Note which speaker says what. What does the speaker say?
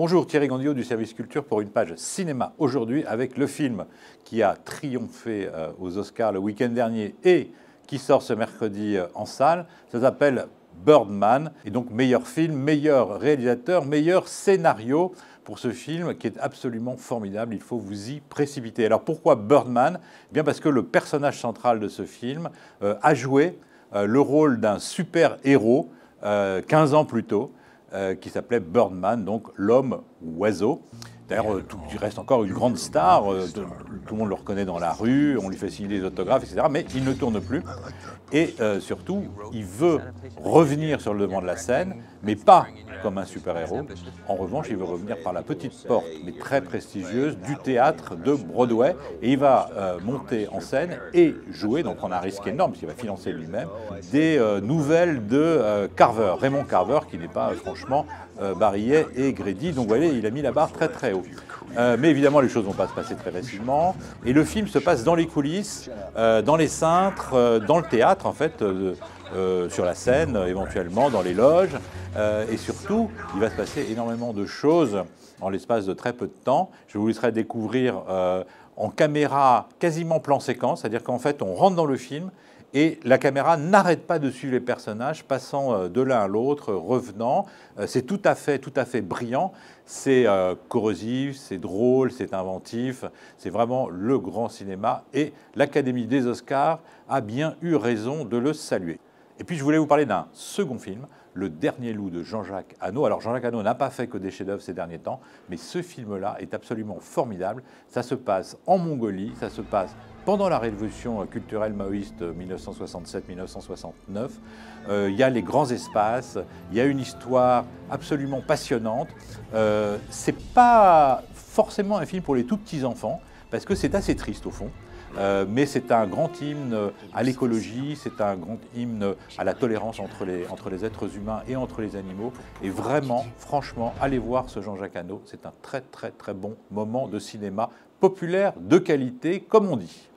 Speaker 1: Bonjour, Thierry Gandio du service culture pour une page cinéma aujourd'hui avec le film qui a triomphé aux Oscars le week-end dernier et qui sort ce mercredi en salle. Ça s'appelle Birdman et donc meilleur film, meilleur réalisateur, meilleur scénario pour ce film qui est absolument formidable. Il faut vous y précipiter. Alors pourquoi Birdman? Eh bien parce que le personnage central de ce film a joué le rôle d'un super-héros 15 ans plus tôt, qui s'appelait Birdman, donc l'homme-oiseau. D'ailleurs, il reste encore une grande star, tout le monde le reconnaît dans la rue, on lui fait signer des autographes, etc. Mais il ne tourne plus. Et surtout, il veut revenir sur le devant de la scène, mais pas comme un super-héros. En revanche, il veut revenir par la petite porte, mais très prestigieuse, du théâtre de Broadway. Et il va monter en scène et jouer, donc on a un risque énorme, parce qu'il va financer lui-même, des nouvelles de Carver, Raymond Carver, qui n'est pas franchement barillet et Grady. Donc vous voyez, il a mis la barre très très haut. Mais évidemment, les choses ne vont pas se passer très facilement. Et le film se passe dans les coulisses, dans les cintres, dans le théâtre, en fait, sur la scène, éventuellement, dans les loges. Et surtout, il va se passer énormément de choses en l'espace de très peu de temps. Je vous laisserai découvrir en caméra quasiment plan séquence, c'est-à-dire qu'en fait, on rentre dans le film et la caméra n'arrête pas de suivre les personnages, passant de l'un à l'autre, revenant. C'est tout à fait brillant. C'est corrosif, c'est drôle, c'est inventif. C'est vraiment le grand cinéma. Et l'Académie des Oscars a bien eu raison de le saluer. Et puis je voulais vous parler d'un second film, Le Dernier Loup de Jean-Jacques Hano. Alors Jean-Jacques Hano n'a pas fait que des chefs-d'œuvre ces derniers temps, mais ce film-là est absolument formidable. Ça se passe en Mongolie, ça se passe pendant la révolution culturelle maoïste 1967-1969. Il y a les grands espaces, il y a une histoire absolument passionnante. C'est pas forcément un film pour les tout petits enfants, parce que c'est assez triste au fond. Mais c'est un grand hymne à l'écologie, c'est un grand hymne à la tolérance entre les êtres humains et entre les animaux. Et vraiment, franchement, allez voir ce Jean-Jacques Hano. C'est un très très très bon moment de cinéma populaire, de qualité, comme on dit.